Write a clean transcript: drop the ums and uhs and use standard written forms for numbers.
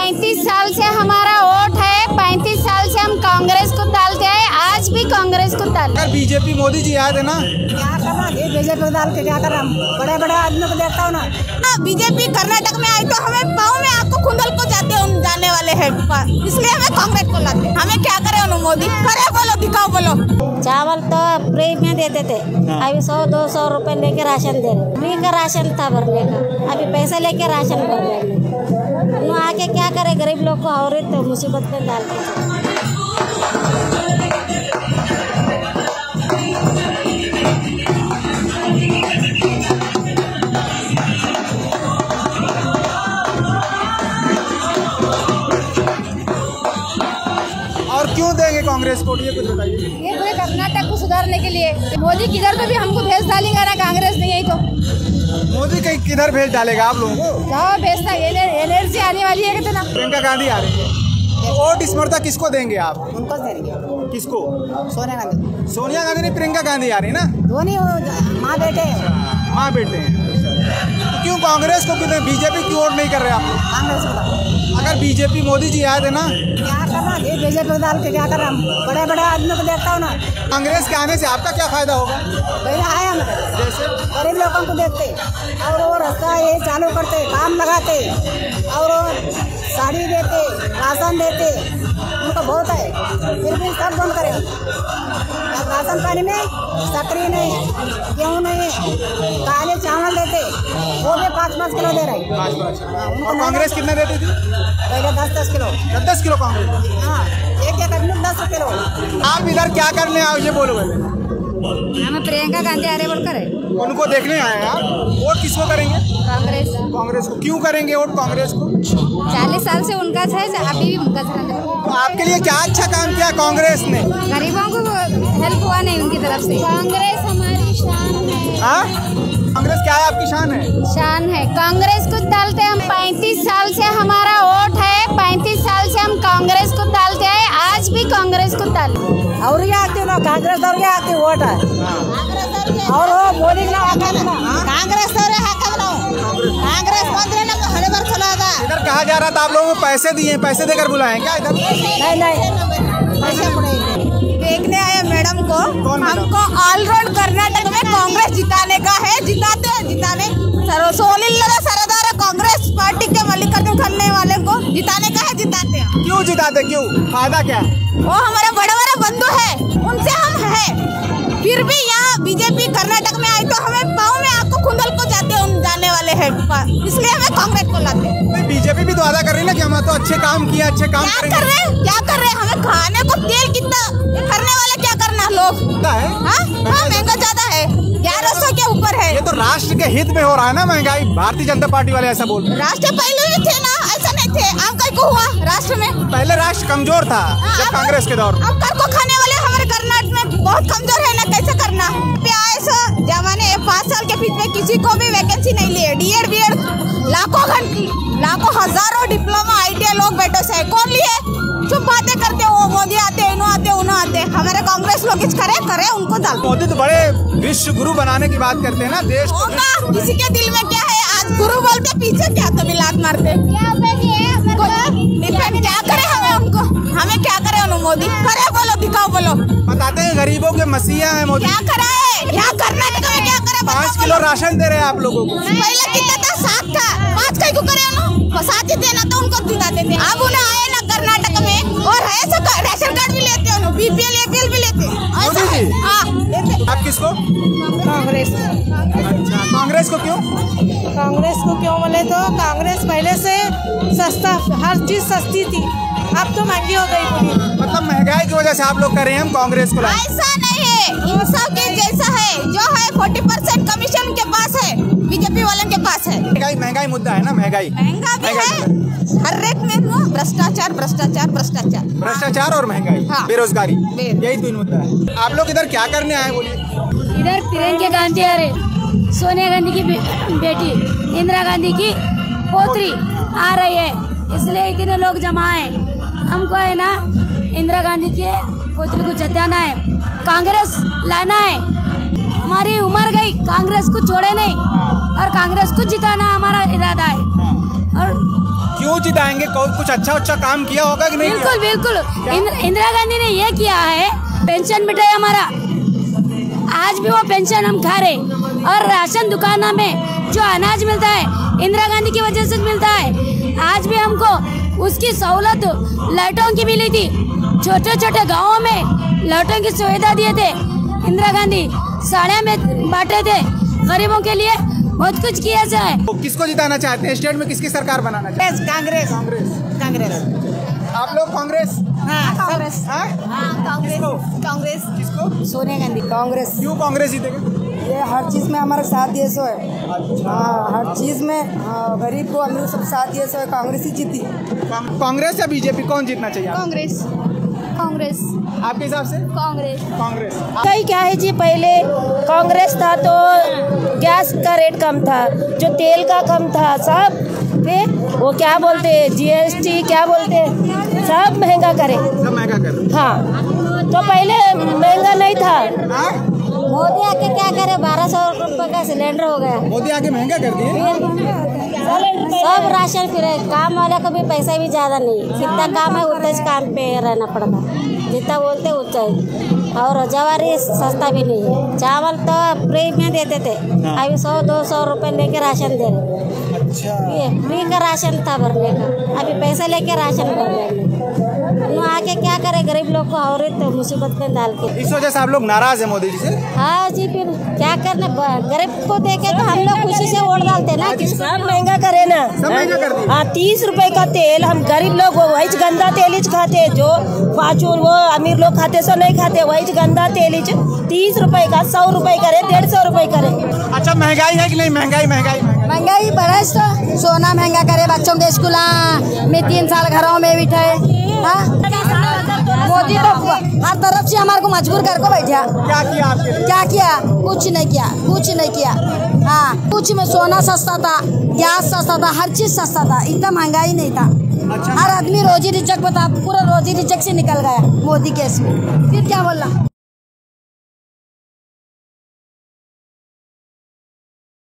35 साल से हमारा वोट है। 35 साल से हम कांग्रेस को डालते हैं, आज भी कांग्रेस को डालते। बीजेपी मोदी जी याद है ना, क्या करना बीजेपी को डाल के क्या कर रहा हम बड़े बड़े आदमी को देखता हूँ ना। बीजेपी कर्नाटक में आई तो हमें पाँव में आपको खुंदल को जाने वाले हैं, इसलिए हमें कांग्रेस को लाते। हमें क्या करे मोदी करे, बोलो दिखाओ बोलो। चावल तो फ्री में देते थे, अभी 100-200 रुपए लेके राशन दे रहे। फ्री का राशन था भरने का, अभी पैसे लेके राशन भर रहे हैं। आके क्या करे गरीब लोग को और तो मुसीबत में डालते हैं। और क्यों देंगे कांग्रेस को, ये कुछ बताइए। ये पूरे कर्नाटक को सुधारने के लिए मोदी किधर तो भी हमको भेज डालेगा ना, कांग्रेस नहीं है तो मोदी कहीं किधर भेज डालेगा आप लोगों को? कहाँ भेजता, एनर्जी आने वाली है कितना। प्रियंका गांधी आ रही है, वोट इस मरता किसको देंगे आप? उनको देंगे। किसको? सोनिया गांधी। सोनिया गांधी नहीं, प्रियंका गांधी आ रही ना, दोनों माँ बेटे माँ बेटे हैं। तो क्यों कांग्रेस को, क्यों बीजेपी की वोट नहीं कर रहे आप? कांग्रेस को। अगर बीजेपी मोदी जी याद है ना, क्या करना बीजेपी को डाल के क्या कर रहा हम बड़े बड़े आदमी को देखता हूँ ना। कांग्रेस के आने से आपका क्या फायदा होगा? पहले आए हम जैसे गरीब लोगों को देखते और वो रास्ता ये चालू करते, काम लगाते और साड़ी देते, राशन देते, उनको बहुत है, फिर भी सब बंद करे। अब राशन पानी में शक्कर नहीं, गेहूँ नहीं, काले चावल देते, वो भी 5-5 किलो दे रहे। और कांग्रेस कितने देती थी? पहले 10-10 किलो। 10 किलो कांग्रेस। हाँ, एक आदमी 10 किलो। आप इधर क्या करने आओ ये बोलो पहले। हमें प्रियंका गांधी आ रहे बोलकर है, उनको देखने आए हैं आप। वोट किसको करेंगे? कांग्रेस। कांग्रेस को। क्यों करेंगे वोट कांग्रेस को? 40 साल से उनका है, अभी भी उनका है। तो आपके लिए क्या अच्छा काम किया कांग्रेस ने? गरीबों को हेल्प हुआ नहीं उनकी तरफ से। कांग्रेस हमारी शान है। हाँ, कांग्रेस क्या है आपकी शान है? शान है, कांग्रेस को डालते हम। 35 साल से हमारा वोट है। 35 साल से हम कांग्रेस को डालते हैं, आज भी कांग्रेस को डालते। और ये आती ना कांग्रेस और ये आती वोट है और वो मोदी ना कांग्रेस कांग्रेस मंत्री ना हरे बार चला था। इधर कहा जा रहा था आप लोगों को पैसे दिए, पैसे देकर बुलाए क्या इधर? नहीं पैसे देखने आए मैडम को। हमको ऑलराउंड कर्नाटक में कांग्रेस जिताने का है, जिताते हैं जिताने। सरदार कांग्रेस पार्टी के मल्लिकार्जुन खड़गे वाले को जिताने का है, जिताते हैं। क्यों जिताते, क्यों, फायदा क्या? वो हमारे बड़े बड़े बंधु है, उनसे हम है। फिर भी यहाँ बीजेपी कर्नाटक में आई तो हमें पाँव में आपको खुंदल को जाने वाले हैं, इसलिए हमें कांग्रेस को लाते। बीजेपी भी तो वादा कर रही है ना कि हम तो अच्छे काम किया, अच्छे काम क्या कर रहे हैं? हमें खाने को तेल कितना करने वाले, क्या करना लोग? महंगा ज्यादा है, 1100 के ऊपर है। ये तो राष्ट्र के हित में हो रहा है ना महंगाई। भारतीय जनता पार्टी वाले ऐसा बोल रहे हैं। राष्ट्र पहले भी थे ना, ऐसा नहीं थे। आम कर को हुआ राष्ट्र में, पहले राष्ट्र कमजोर था जब कांग्रेस के दौर में। अब कर को खाने वाले हमारे कर्नाटक में बहुत कमजोर है ना, कैसे करना? जमाने 5 साल के बीच में किसी को भी वैकेंसी नहीं लिए। डीएड बीएड लाखों हजारों डिप्लोमा ITI लोग बैठे से कौन लिए? चुप बातें करते हो, मोदी आते, उन्हों आते। हमारे कांग्रेस लोग कुछ करे उनको डाल। मोदी तो बड़े विश्व गुरु बनाने की बात करते हैं ना देश को। किसी के दिल में क्या है? आज गुरु बोलते, पीछे क्या तो लात मारते। क्या करे हमें उनको, हमें क्या करे मोदी करे, बोलो दिखाओ बोलो। बताते हैं गरीबों के मसीहा है मोदी। क्या करा है यहाँ कर्नाटक में? क्या करे? 5 किलो राशन दे रहे हैं आप लोगों को। पहले कितना था? 7 था। 5 कहीं को करे? 7 ही देना तो उनको जिताते थे। अब उन्हें आए ना कर्नाटक में और राशन कार्ड भी लेते हैं, BPL APL भी लेते हैं। आप किसको? कांग्रेस। अच्छा, कांग्रेस को क्यों? कांग्रेस को क्यों बोले तो कांग्रेस पहले से सस्ता, हर चीज सस्ती थी, अब तो महंगी हो गई पूरी। मतलब महंगाई की वजह से आप लोग कर रहे हैं हम कांग्रेस को? ऐसा नहीं है, इन सब के जैसा है। जो है 40% कमीशन के पास है, बीजेपी वालों के पास है। महंगाई मुद्दा है ना, महंगाई महंगा भी है। हर रेट में भ्रष्टाचार और महंगाई। हाँ। बेरोजगारी, यही 3 मुद्दा है। आप लोग इधर क्या करने आए बोलिए? इधर प्रियंका गांधी आ रहे, सोनिया गांधी की बेटी, इंदिरा गांधी की पोत्री आ रही है, इसलिए इतने लोग जमा है। हमको है ना इंदिरा गांधी के पोत्री को जिताना है, कांग्रेस लाना है। हमारी उम्र गई, कांग्रेस को छोड़े नहीं और कांग्रेस को जिताना हमारा इरादा है। और क्यों जिताएंगे? कुछ अच्छा काम किया होगा कि नहीं? बिल्कुल बिल्कुल। इंदिरा गांधी ने ये किया है, पेंशन मिटा है हमारा, आज भी वो पेंशन हम खा रहे। और राशन दुकानों में जो अनाज मिलता है इंदिरा गांधी की वजह से मिलता है। आज भी हमको उसकी सहूलत लाइटों की मिली थी, छोटे छोटे गाँवों में लाइटों की सुविधा दिए थे इंदिरा गांधी, साड़ियाँ में बांटे थे गरीबों के लिए, बहुत कुछ किया जाए। तो किसको जिताना चाहते हैं? स्टेट में किसकी सरकार बनाना चाहते हैं? कांग्रेस आप लोग कांग्रेस? कांग्रेस हाँ? कांग्रेस किसको? सोनिया गांधी कांग्रेस। क्यों कांग्रेस जीतेगा? ये हर चीज में हमारा साथ दिए सो है। हाँ, हर चीज में गरीब को अमीर सब साथ दिए सो है, कांग्रेस ही जीती। कांग्रेस या बीजेपी, कौन जीतना चाहिए? कांग्रेस कांग्रेस आपके हिसाब से? कांग्रेस कांग्रेस। कई क्या है जी, पहले कांग्रेस था तो गैस का रेट कम था, जो तेल का कम था, सब पे वो क्या बोलते हैं GST क्या बोलते हैं, सब महंगा करे। सब महंगा कर। हाँ, तो पहले महंगा नहीं था। मोदी आके क्या करे, 1200 रुपये का सिलेंडर हो गया। मोदी आके महंगा कर दिए। सब राशन फिर है, काम वाले को भी पैसा भी ज़्यादा नहीं, जितना काम है उतने काम पे रहना पड़ता, जितना बोलते उतना ही। और जवारी सस्ता भी नहीं है, चावल तो फ्री में देते थे, अभी 100-200 रुपये लेके राशन दे रहे। ये फ्री का राशन था भरने का, अभी पैसा लेके राशन भर रहे। आके क्या करे गरीब लोग को और तो मुसीबत में डाल के। इस वजह से आप लोग नाराज है मोदी जी से? हाँ जी, फिर क्या करना, गरीब को देखे तो हम लोग खुशी से वोट डालते ना। सब महंगा करे ना, सब महंगा कर दिया। हाँ, 30 रुपए का तेल हम गरीब लोग वही गंदा तेल ही खाते, जो फाचून वो अमीर लोग खाते सो नहीं खाते, वही गंदा तेल ही 30 रुपए का 100 रुपए करे, 150 रुपए करे। अच्छा, महंगाई है कि नहीं? महंगाई बढ़े तो सोना महंगा करे, बच्चों के स्कूल में 3 साल घरों में बिठाए। मोदी तो हर तरफ से हमारे को मजबूर करके बैठा। क्या किया आपके लिए? क्या किया? कुछ नहीं किया। हाँ, कुछ में सोना सस्ता था, गैस सस्ता था, हर चीज सस्ता था, इतना महंगाई नहीं था। अच्छा। हर आदमी रोजी रिजक बता, पूरा रोजी रिजक से निकल गया मोदी केस में। फिर क्या बोला?